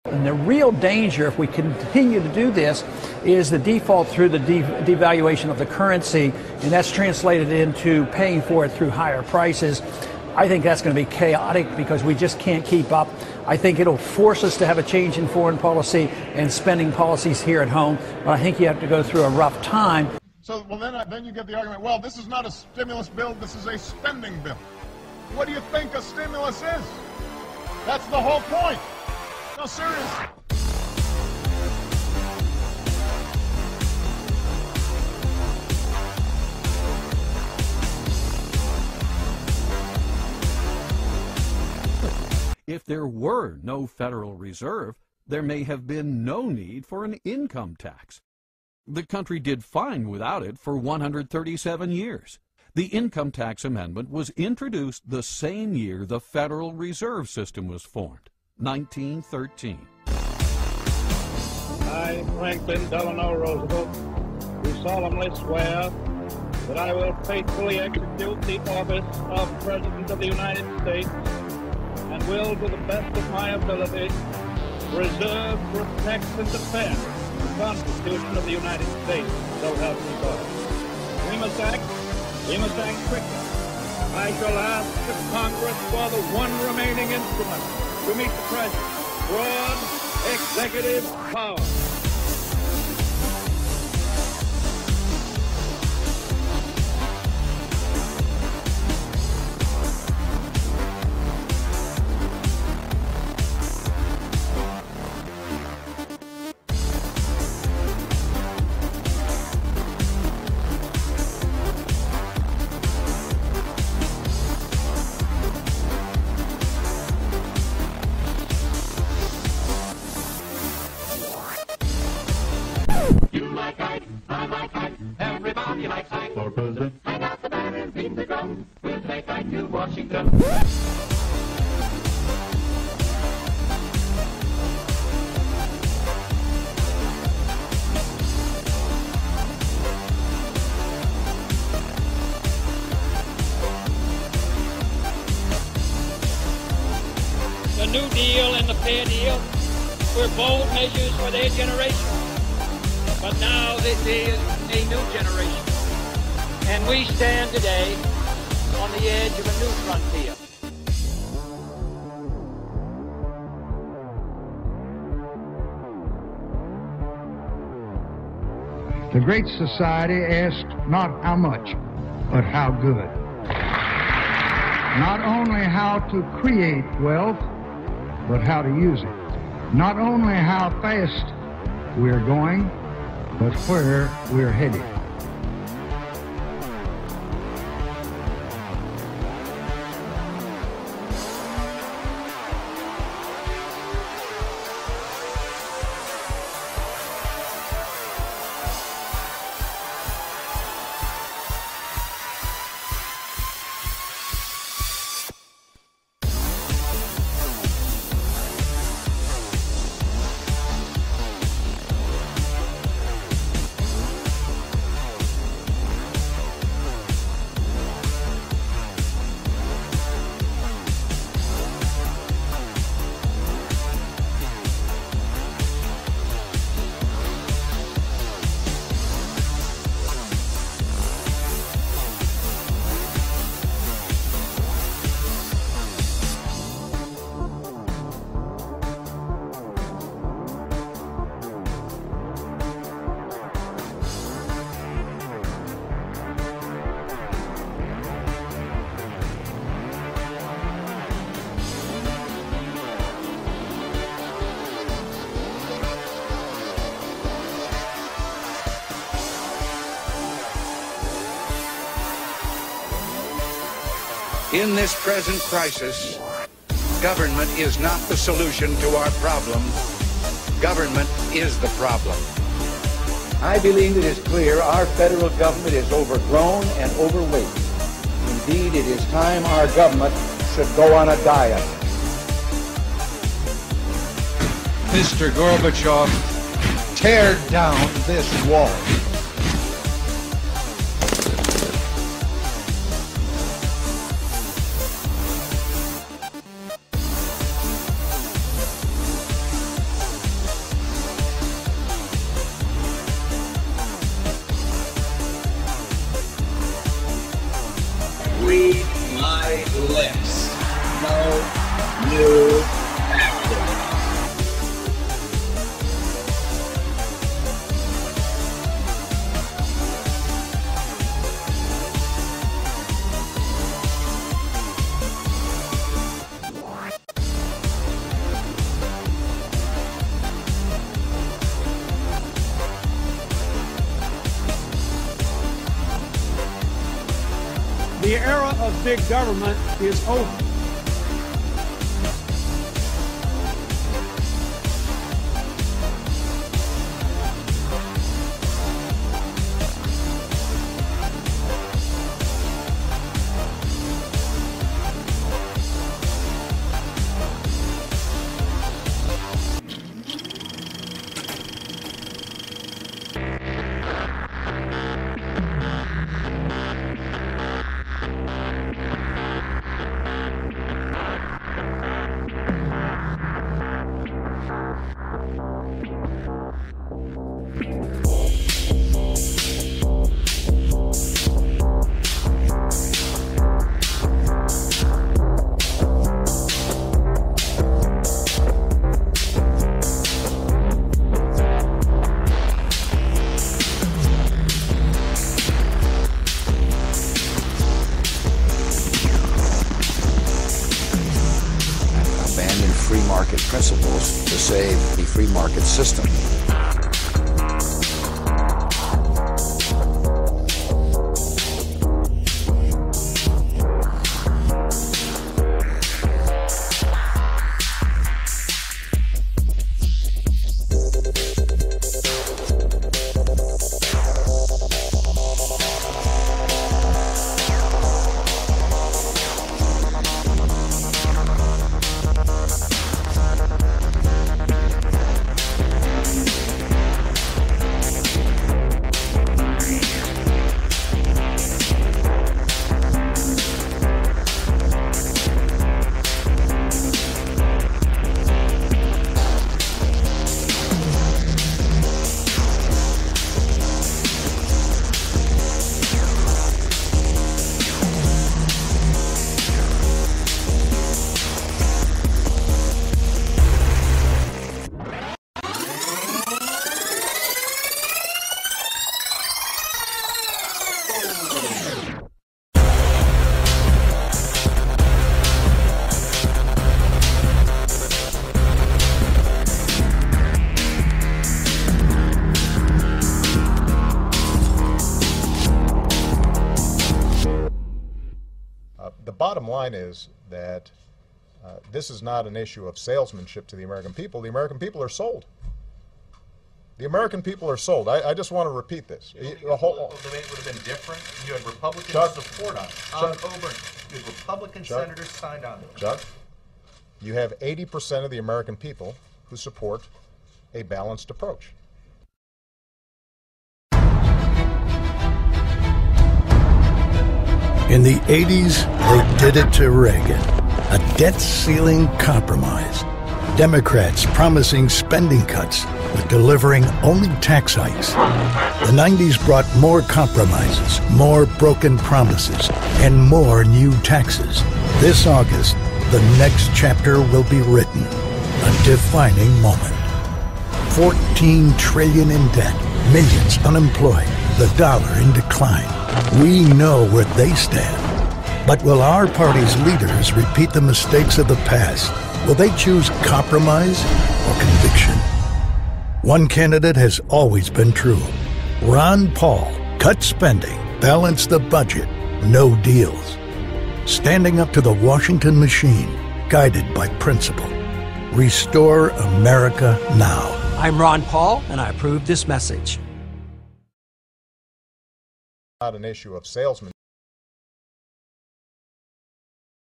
And the real danger, if we continue to do this, is the default through the devaluation of the currency, and that's translated into paying for it through higher prices. I think that's going to be chaotic because we just can't keep up. I think it'll force us to have a change in foreign policy and spending policies here at home, but I think you have to go through a rough time. So, well, then you get the argument, well, this is not a stimulus bill, this is a spending bill. What do you think a stimulus is? That's the whole point. No, seriously. If there were no Federal Reserve, there may have been no need for an income tax. The country did fine without it for 137 years. The income tax amendment was introduced the same year the Federal Reserve System was formed, 1913. I, Franklin Delano Roosevelt, do solemnly swear that I will faithfully execute the office of President of the United States and will, to the best of my ability, preserve, protect, and defend the Constitution of the United States, so help me God. We must act quickly. I shall ask the Congress for the one remaining instrument to meet the present broad executive power. Everybody likes Ike for president. Hang out the banners, beat the drum. We'll take Ike to Washington. The New Deal and the Fair Deal were bold measures for their generation. But now this is a new generation, and we stand today on the edge of a new frontier. The Great Society asked not how much, but how good. Not only how to create wealth, but how to use it. Not only how fast we're going, but where we're headed. In this present crisis, government is not the solution to our problem. Government is the problem. I believe it is clear our federal government is overgrown and overweight. Indeed, it is time our government should go on a diet. Mr. Gorbachev, tear down this wall. The era of big government is over. Free market principles to save the free market system. The bottom line is that this is not an issue of salesmanship to the American people. The American people are sold. The American people are sold. I just want to repeat this. The whole debate would have been different. You had Republican support on it. Coburn, you had Republican senators signed on it. Chuck, you have 80% of the American people who support a balanced approach. In the 80s, they did it to Reagan. A debt ceiling compromise. Democrats promising spending cuts but delivering only tax hikes. The 90s brought more compromises, more broken promises, and more new taxes. This August, the next chapter will be written. A defining moment. $14 trillion in debt, millions unemployed, the dollar in decline. We know where they stand. But will our party's leaders repeat the mistakes of the past? Will they choose compromise or conviction? One candidate has always been true. Ron Paul. Cut spending, balance the budget, no deals. Standing up to the Washington machine, guided by principle. Restore America now. I'm Ron Paul, and I approve this message. Not an issue of salesmanship.